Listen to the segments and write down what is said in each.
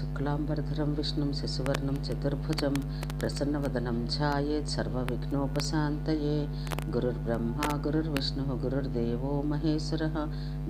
శుక్లాంబరధరం విష్ణుం శశివర్ణం చతుర్భుజం ప్రసన్నవదనం ధ్యాయేత్ సర్వవిఘ్నోపశాంతయే. గురుర్బ్రహ్మ గురుర్విష్ణుః గురుర్దేవో మహేశ్వరః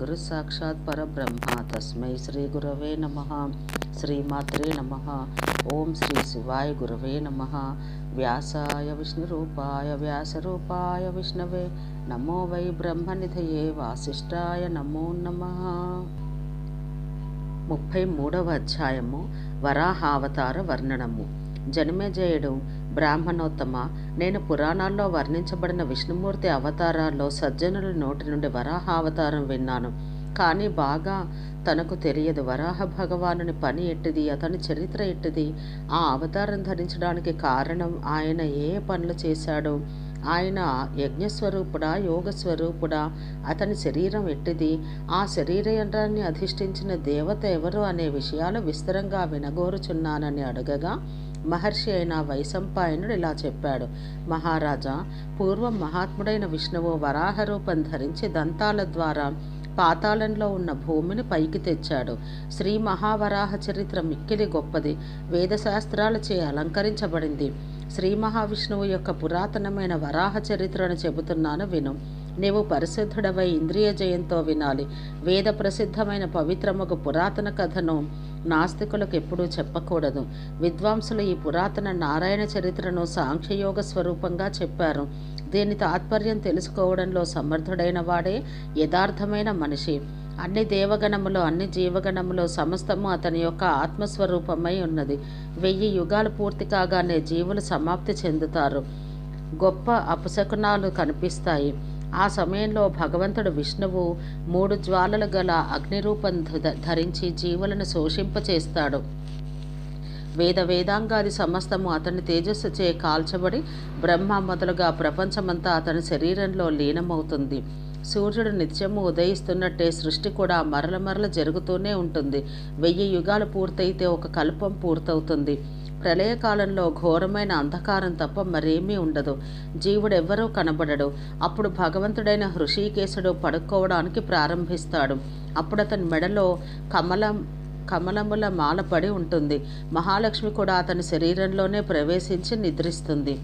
గురుః సాక్షాత్ పరబ్రహ్మ తస్మై శ్రీ గురవే నమః. శ్రీమాత్రే నమః. ఓం శ్రీ శివాయ గురవే నమః. వ్యాసాయ విష్ణురూపాయ వ్యాసరూపాయ విష్ణవే నమో వై బ్రహ్మనిధయే వాసిష్ఠాయ నమో నమః. 33వ అధ్యాయము వరాహావతార వర్ణనము. జనమేజయుడు, బ్రాహ్మణోత్తమ, నేను పురాణాల్లో వర్ణించబడిన విష్ణుమూర్తి అవతారాల్లో సజ్జనుల నోటి నుండి వరాహావతారం విన్నాను. కానీ బాగా తనకు తెలియదు వరాహ భగవానుని పని ఎట్టిది, అతని చరిత్ర ఎట్టిది, ఆ అవతారం ధరించడానికి కారణం, ఆయన ఏ పనులు చేశాడు, ఆయన యజ్ఞస్వరూపుడా యోగస్వరూపుడా, అతని శరీరం ఎట్టిది, ఆ శరీరాన్ని అధిష్ఠించిన దేవత ఎవరు అనే విషయాలు విస్తరంగా వినగోరుచున్నానని అడగగా మహర్షి అయిన వైశంపాయనుడు ఇలా చెప్పాడు. మహారాజా, పూర్వం మహాత్ముడైన విష్ణువు వరాహ రూపం ధరించి దంతాల ద్వారా పాతాళంలో ఉన్న భూమిని పైకి తెచ్చాడు. శ్రీ మహావరాహ చరిత్ర మిక్కిలి గొప్పది, వేదశాస్త్రాలచే అలంకరించబడింది. శ్రీ మహావిష్ణువు యొక్క పురాతనమైన వరాహ చరిత్రను చెబుతున్నాను విను. నీవు పరిశుద్ధుడవై ఇంద్రియ జయంతో వినాలి. వేద ప్రసిద్ధమైన పవిత్రముకు పురాతన కథను నాస్తికులకు ఎప్పుడూ చెప్పకూడదు. విద్వాంసులు ఈ పురాతన నారాయణ చరిత్రను సాంఖ్యయోగ స్వరూపంగా చెప్పారు. దీని తాత్పర్యం తెలుసుకోవడంలో సమర్థుడైన వాడే యథార్థమైన మనిషి. అన్ని దేవగణములో అన్ని జీవగణములో సమస్తము అతని యొక్క ఆత్మస్వరూపమై ఉన్నది. 1000 యుగాలు పూర్తి కాగానే జీవులు సమాప్తి చెందుతారు. గొప్ప అపశకునాలు కనిపిస్తాయి. ఆ సమయంలో భగవంతుడు విష్ణువు 3 జ్వాలలు గల అగ్నిరూపం ధరించి జీవులను శోషింపచేస్తాడు. వేదాంగాది సమస్తము అతని తేజస్సుచే కాల్చబడి బ్రహ్మ మొదలుగా ప్రపంచమంతా అతని శరీరంలో లీనమవుతుంది. సూర్యుడు నిత్యము ఉదయిస్తున్నట్టే సృష్టి కూడా మరల జరుగుతూనే ఉంటుంది. 1000 యుగాలు పూర్తయితే ఒక కల్పం పూర్తవుతుంది. ప్రళయకాలంలో ఘోరమైన అంధకారం తప్ప మరేమీ ఉండదు. జీవుడెవ్వరూ కనబడడు. అప్పుడు భగవంతుడైన హృషీకేశుడు పడుకోవడానికి ప్రారంభిస్తాడు. అప్పుడు అతని మెడలో కమలముల మాల పడి ఉంటుంది. మహాలక్ష్మి కూడా అతని శరీరంలోనే ప్రవేశించి నిద్రిస్తుంది.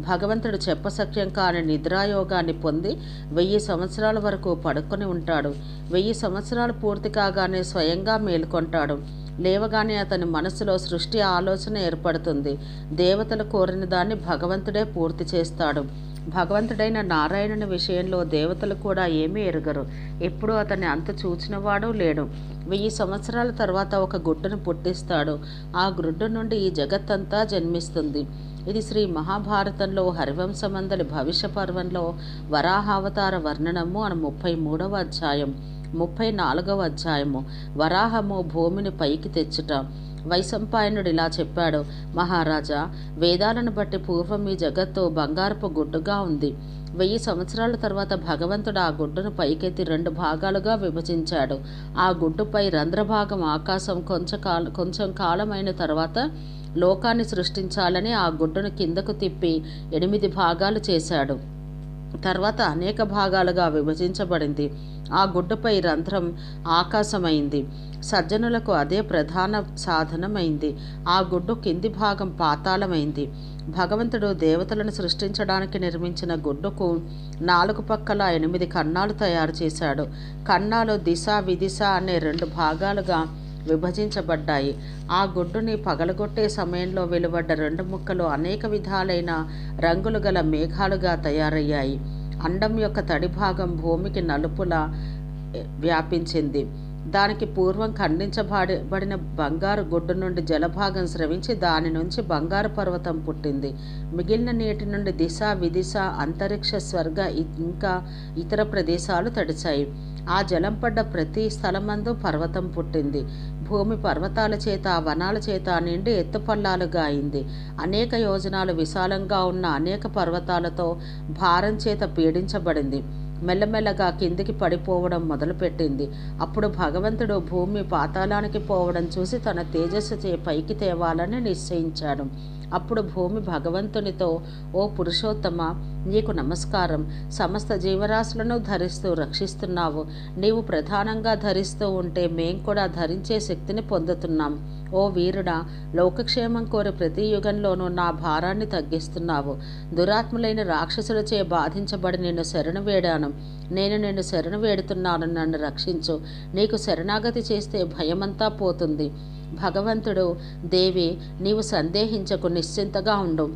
భగవంతుడు చెప్పసఖ్యం కాని నిద్రాయోగాన్ని పొంది 1000 సంవత్సరాల వరకు పడుకొని ఉంటాడు. 1000 సంవత్సరాలు పూర్తి కాగానే స్వయంగా మేలుకొంటాడు. లేవగానే అతని మనసులో సృష్టి ఆలోచన ఏర్పడుతుంది. దేవతలు కోరిన దాన్ని భగవంతుడే పూర్తి చేస్తాడు. భగవంతుడైన నారాయణుని విషయంలో దేవతలు కూడా ఏమీ ఎరుగరు. ఎప్పుడూ అతన్ని అంతు చూచినవాడు లేడు. 1000 సంవత్సరాల తర్వాత ఒక గుడ్డును పుట్టిస్తాడు. ఆ గుడ్డు నుండి ఈ జగత్తంతా జన్మిస్తుంది. ఇది శ్రీ మహాభారతంలో హరివంశమందలి భవిష్య పర్వంలో వరాహావతార వర్ణనము అని 33వ అధ్యాయం. 34వ అధ్యాయము వరాహము భూమిని పైకి తెచ్చుట. వైశంపాయనుడు ఇలా చెప్పాడు. మహారాజా, వేదాలను బట్టి పూర్వం ఈ జగత్తు బంగారపు గుడ్డుగా ఉంది. 1000 సంవత్సరాల తర్వాత భగవంతుడు ఆ గుడ్డును పైకెత్తి 2 భాగాలుగా విభజించాడు. ఆ గుడ్డుపై రంధ్రభాగం ఆకాశం కొంచెం కాలమైన తర్వాత లోకాన్ని సృష్టించాలని ఆ గుడ్డును కిందకు తిప్పి 8 భాగాలు చేశాడు. తర్వాత అనేక భాగాలుగా విభజించబడింది. ఆ గుడ్డుపై రంధ్రం ఆకాశమైంది. సజ్జనులకు అదే ప్రధాన సాధనమైంది. ఆ గుడ్డు కింది భాగం పాతాళమైంది. భగవంతుడు దేవతలను సృష్టించడానికి నిర్మించిన గుడ్డుకు 4 పక్కల 8 కన్నాలు తయారు చేశాడు. కన్నాలు దిశ విదిశ అనే 2 భాగాలుగా విభజించబడ్డాయి. ఆ గుడ్డుని పగలగొట్టే సమయంలో వెలువడ్డ 2 ముక్కలు అనేక విధాలైన రంగులు గల మేఘాలుగా తయారయ్యాయి. అండం యొక్క తడి భాగం భూమికి నలుపులా వ్యాపించింది. దానికి పూర్వం ఖండించబడిన బంగారు గుడ్డు నుండి జలభాగం స్రవించి దాని నుంచి బంగారు పర్వతం పుట్టింది. మిగిలిన నీటి నుండి దిశ విదిశ అంతరిక్ష స్వర్గ ఇంకా ఇతర ప్రదేశాలు తడిచాయి. ఆ జలం పడ్డ ప్రతి స్థలమందు పర్వతం పుట్టింది. భూమి పర్వతాల చేత వనాల చేత నిండి ఎత్తుపల్లాలుగా అయింది. అనేక యోజనాలు విశాలంగా ఉన్న అనేక పర్వతాలతో భారం చేత పీడించబడింది. మెల్లమెల్లగా కిందికి పడిపోవడం మొదలుపెట్టింది. అప్పుడు భగవంతుడు భూమి పాతాళానికి పోవడం చూసి తన తేజస్సుచే పైకి తేవాలని నిశ్చయించాడు. అప్పుడు భూమి భగవంతునితో, ఓ పురుషోత్తమ, నీకు నమస్కారం. సమస్త జీవరాశులను ధరిస్తూ రక్షిస్తున్నావు. నీవు ప్రధానంగా ధరిస్తూ ఉంటే మేం కూడా ధరించే శక్తిని పొందుతున్నాం. ఓ వీరుడా, లోకక్షేమం కోరి ప్రతి యుగంలోనూ నా భారాన్ని తగ్గిస్తున్నావు. దురాత్ములైన రాక్షసులచే బాధించబడి నిన్ను శరణు వేడాను. నేను నిన్ను శరణు వేడుతున్నాను, నన్ను రక్షించు. నీకు శరణాగతి చేస్తే భయమంతా పోతుంది. భగవంతుడు, దేవి, నీవు సందేహించకు, నిశ్చింతగా ఉండు,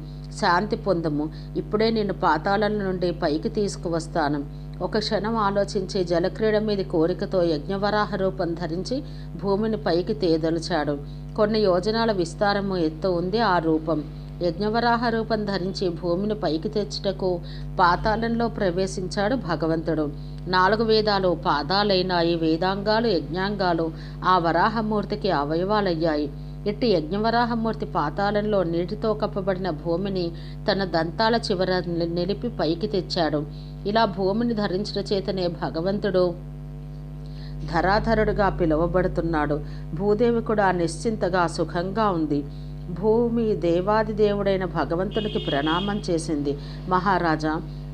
శాంతి పొందము. ఇప్పుడే నిన్ను పాతాళం నుండి పైకి తీసుకువస్తాను. ఒక క్షణం ఆలోచించి జలక్రీడ మీద కోరికతో యజ్ఞవరాహ రూపం ధరించి భూమిని పైకి తేదలిచాడు. కొన్ని యోజనాల విస్తారము ఎత్తు ఉంది ఆ రూపం. యజ్ఞవరాహ రూపం ధరించి భూమిని పైకి తెచ్చుటకు పాతాళంలో ప్రవేశించాడు భగవంతుడు. 4 వేదాలు పాదాలైనాయి. వేదాంగాలు, యజ్ఞాంగాలు ఆ వరాహమూర్తికి అవయవాలయ్యాయి. ఇట్టి యజ్ఞవరాహమూర్తి పాతాళంలో నీటితో కప్పబడిన భూమిని తన దంతాల చివర నిలిపి పైకి తెచ్చాడు. ఇలా భూమిని ధరించిన చేతనే భగవంతుడు ధరాధరుడుగా పిలువబడుతున్నాడు. భూదేవి కూడా నిశ్చింతగా సుఖంగా ఉంది. భూమి దేవాది దేవుడైన భగవంతునికి ప్రణామం చేసింది. మహారాజా,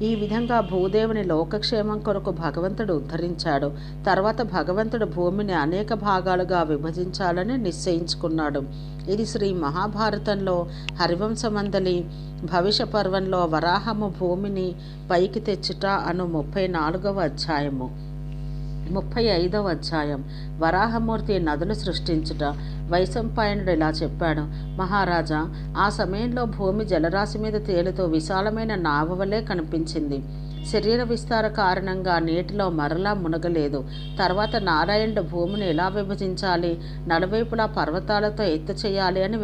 ఈ విధంగా భూదేవిని లోకక్షేమం కొరకు భగవంతుడు ఉద్ధరించాడు. తర్వాత భగవంతుడు భూమిని అనేక భాగాలుగా విభజించాలని నిశ్చయించుకున్నాడు. ఇది శ్రీ మహాభారతంలో హరివంశమందలి భవిష్య పర్వంలో వరాహము భూమిని పైకి తెచ్చుట అను 34వ అధ్యాయము. 35వ అధ్యాయం. వరాహమూర్తి నదులు సృష్టించుట. వైశంపాయనుడు ఇలా చెప్పాడు. మహారాజా, ఆ సమయంలో భూమి జలరాశి మీద తేలుతూ విశాలమైన నావ వలె కనిపించింది. శరీర విస్తార కారణంగా నీటిలో మరలా మునగలేదు. తర్వాత నారాయణుడు భూమిని ఎలా విభజించాలి, నలువైపులా పర్వతాలతో ఎత్తు చేయాలి అని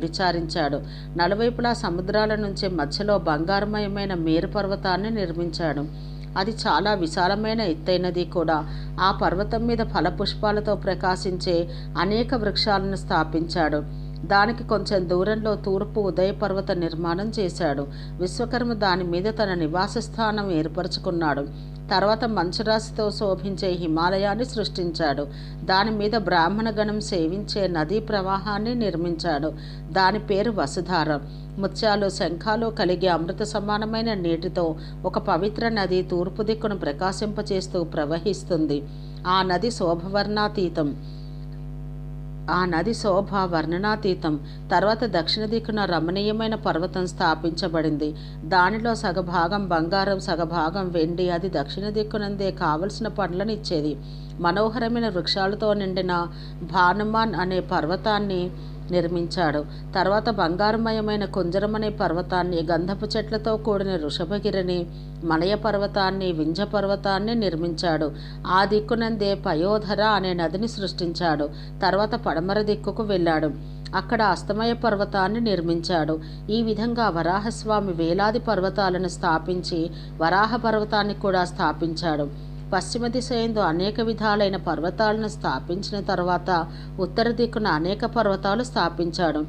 విచారించాడు. నలువైపులా సముద్రాల నుంచి మధ్యలో బంగారుమయమైన మేరు పర్వతాన్ని నిర్మించాడు. అది చాలా విశాలమైన ఎత్తైనది కూడా. ఆ పర్వతం మీద ఫలపుష్పాలతో ప్రకాశించే అనేక వృక్షాలను స్థాపించాడు. దానికి కొంచెం దూరంలో తూర్పు ఉదయ పర్వత నిర్మాణం చేశాడు. విశ్వకర్మ దాని మీద తన నివాస స్థానం ఏర్పరచుకున్నాడు. తర్వాత మంచురాశితో శోభించే హిమాలయాన్ని సృష్టించాడు. దాని మీద బ్రాహ్మణ గణం సేవించే నదీ ప్రవాహాన్ని నిర్మించాడు. దాని పేరు వసుధార. ముత్యాలు, శంఖాలు కలిగే అమృత సమానమైన నీటితో ఒక పవిత్ర నది తూర్పు దిక్కును ప్రకాశింపచేస్తూ ప్రవహిస్తుంది. ఆ నది శోభ వర్ణనాతీతం. తర్వాత దక్షిణ దిక్కున రమణీయమైన పర్వతం స్థాపించబడింది. దానిలో సగభాగం బంగారం, సగభాగం వెండి. అది దక్షిణ దిక్కునందే కావలసిన పండ్లను ఇచ్చేది. మనోహరమైన వృక్షాలతో నిండిన భానుమాన్ అనే పర్వతాన్ని నిర్మించాడు. తర్వాత బంగారుమయమైన కుంజరం అనే పర్వతాన్ని, గంధపు చెట్లతో కూడిన వృషభగిరిని, మలయ పర్వతాన్ని, వింజ పర్వతాన్ని నిర్మించాడు. ఆ దిక్కునందే పయోధర అనే నదిని సృష్టించాడు. తర్వాత పడమర దిక్కుకు వెళ్ళాడు. అక్కడ అస్తమయ పర్వతాన్ని నిర్మించాడు. ఈ విధంగా వరాహస్వామి వేలాది పర్వతాలను స్థాపించి వరాహ పర్వతాన్ని కూడా స్థాపించాడు. పశ్చిమ దిశ యందు అనేక విధాలైన పర్వతాలను స్థాపించిన తర్వాత ఉత్తర దిక్కున అనేక పర్వతాలు స్థాపించాడు.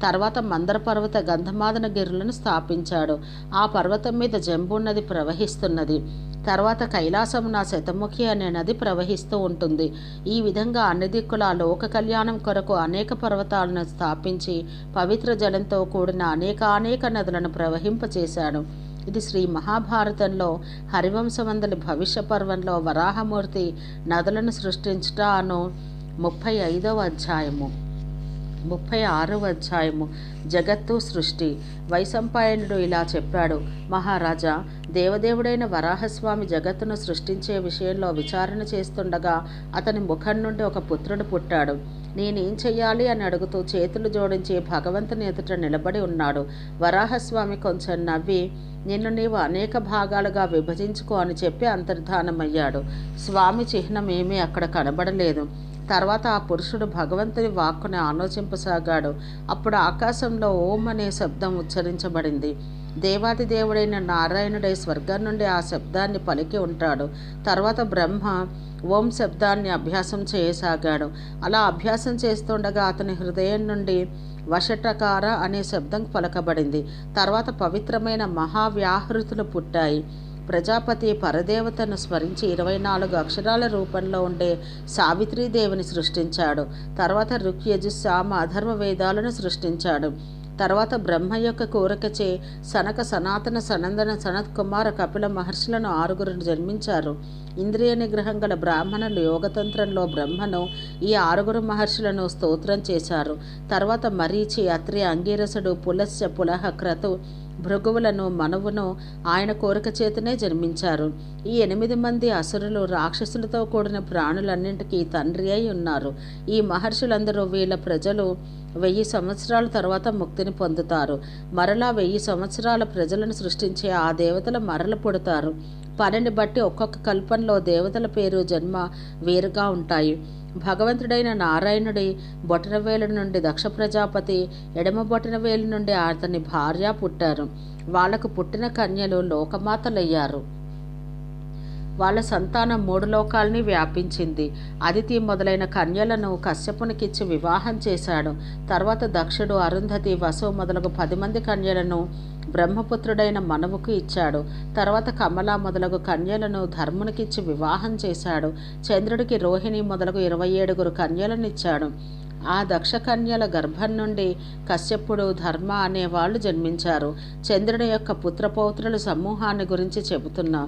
తర్వాత మందర పర్వత గంధమాదన గిరులను స్థాపించాడు. ఆ పర్వతం మీద జంబూ నది ప్రవహిస్తున్నది. తర్వాత కైలాసమున శతముఖి అనే నది ప్రవహిస్తూ ఉంటుంది. ఈ విధంగా అన్ని దిక్కుల లోక కళ్యాణం కొరకు అనేక పర్వతాలను స్థాపించి పవిత్ర జలంతో కూడిన అనేక నదులను ప్రవహింపచేశాడు. ఇది శ్రీ మహాభారతంలో హరివంశమందలి భవిష్య పర్వంలో వరాహమూర్తి నదులను సృష్టించుట అను 35వ అధ్యాయము. 36వ అధ్యాయము. జగత్తు సృష్టి. వైశంపాయనుడు ఇలా చెప్పాడు. మహారాజా, దేవదేవుడైన వరాహస్వామి జగత్తును సృష్టించే విషయంలో విచారణ చేస్తుండగా అతని ముఖం నుండి ఒక పుత్రుడు పుట్టాడు. నేనేం చెయ్యాలి అని అడుగుతూ చేతులు జోడించి భగవంతుని ఎదుట నిలబడి ఉన్నాడు. వరాహస్వామి కొంచెం నవ్వి, నిన్ను నీవు అనేక భాగాలుగా విభజించుకో అని చెప్పి అంతర్ధానమయ్యాడు. స్వామి చిహ్నం ఏమీ అక్కడ కనబడలేదు. తర్వాత ఆ పురుషుడు భగవంతుని వాక్కుని ఆలోచింపసాగాడు. అప్పుడు ఆకాశంలో ఓం అనే శబ్దం ఉచ్చరించబడింది. దేవాది దేవుడైన నారాయణుడై స్వర్గం నుండి ఆ శబ్దాన్ని పలికి ఉంటాడు. తర్వాత బ్రహ్మ ఓం శబ్దాన్ని అభ్యాసం చేయసాగాడు. అలా అభ్యాసం చేస్తుండగా అతని హృదయం నుండి వషటకార అనే శబ్దం పలకబడింది. తర్వాత పవిత్రమైన మహావ్యాహృతులు పుట్టాయి. ప్రజాపతి పరదేవతను స్మరించి 24 అక్షరాల రూపంలో ఉండే సావిత్రీదేవిని సృష్టించాడు. తర్వాత ఋక్, యజుస్, సామ, అధర్వ వేదాలను సృష్టించాడు. తర్వాత బ్రహ్మ యొక్క కోరికచే సనక, సనాతన, సనందన, సనత్ కుమార, కపిల మహర్షులను 6 జన్మించారు. ఇంద్రియ నిగ్రహం గల బ్రాహ్మణులు యోగతంత్రంలో బ్రహ్మను, ఈ 6 మహర్షులను స్తోత్రం చేశారు. తర్వాత మరీచి, అత్రి, అంగీరసుడు, పులస్య, పులహ, క్రతు, భృగువులను, మనువును ఆయన కోరిక చేతనే జన్మించారు. ఈ 8 మంది అసురులు రాక్షసులతో కూడిన ప్రాణులన్నింటికీ తండ్రి అయి ఉన్నారు. ఈ మహర్షులందరూ వీళ్ళ ప్రజలు 1000 సంవత్సరాల తర్వాత ముక్తిని పొందుతారు. మరలా 1000 సంవత్సరాల ప్రజలను సృష్టించే ఆ దేవతలు మరల పుడతారు. పనిని బట్టి ఒక్కొక్క కల్పంలో దేవతల పేరు, జన్మ వేరుగా ఉంటాయి. భగవంతుడైన నారాయణుడి బొటనవేలు నుండి దక్ష ప్రజాపతి, ఎడమ బొటనవేలు నుండి అతని భార్య పుట్టారు. వాళ్లకు పుట్టిన కన్యలు లోకమాతలయ్యారు. వాళ్ళ సంతానం 3 లోకాల్ని వ్యాపించింది. అదితి మొదలైన కన్యలను కశ్యపునికిచ్చి వివాహం చేశాడు. తర్వాత దక్షుడు అరుంధతి, వసు మొదలగు 10 మంది కన్యలను బ్రహ్మపుత్రుడైన మనువుకు ఇచ్చాడు. తర్వాత కమల మొదలగు కన్యలను ధర్మునికిచ్చి వివాహం చేశాడు. చంద్రుడికి రోహిణి మొదలగు 27 కన్యలనిచ్చాడు. ఆ దక్ష కన్యల గర్భం నుండి కశ్యపుడు, ధర్మ అనేవాళ్ళు జన్మించారు. చంద్రుని యొక్క పుత్రపౌత్రుల సమూహాన్ని గురించి చెబుతున్నా.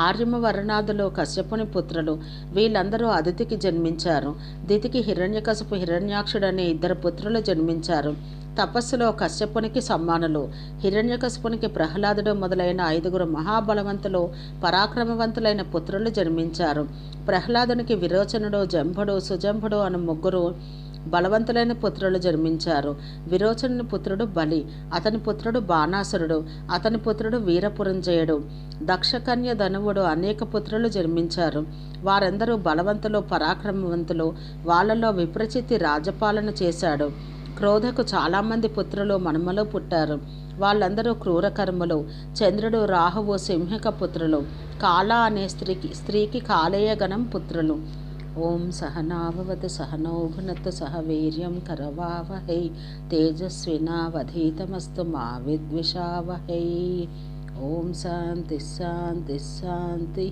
ఆర్యమ వర్ణాదులు కశ్యపుని పుత్రులు. వీళ్ళందరూ అదితికి జన్మించారు. దితికి హిరణ్యకశిపు, హిరణ్యాక్షుడనే 2 పుత్రులు జన్మించారు. తపస్సులో కశ్యపునికి సమ్మానులు. హిరణ్యకశిపునికి ప్రహ్లాదుడు మొదలైన 5 మహాబలవంతులు, పరాక్రమవంతులైన పుత్రులు జన్మించారు. ప్రహ్లాదునికి విరోచనుడు, జంభుడు, సుజంభుడు అను 3 బలవంతులైన పుత్రులు జన్మించారు. విరోచనుని పుత్రుడు బలి, అతని పుత్రుడు బాణాసురుడు, అతని పుత్రుడు వీరపురంజయుడు. దక్షకన్య ధనువుడు అనేక పుత్రులు జన్మించారు. వారందరూ బలవంతులు, పరాక్రమవంతులు. వాళ్ళలో విప్రచిత్తి రాజపాలన చేశాడు. క్రోధకు చాలామంది పుత్రులు, మనుమలు పుట్టారు. వాళ్ళందరూ క్రూరకర్ములు. చంద్రుడు, రాహువు సింహిక పుత్రులు. కాళ అనే స్త్రీకి కాలేయగణం పుత్రులు. ఓం సహనాభవతు సహనౌ భునత్తు సహ వీర్యం కరవావహై తేజస్వినావధీతమస్తు మా విద్విషావహై. ఓం శాంతి శాంతి శాంతి.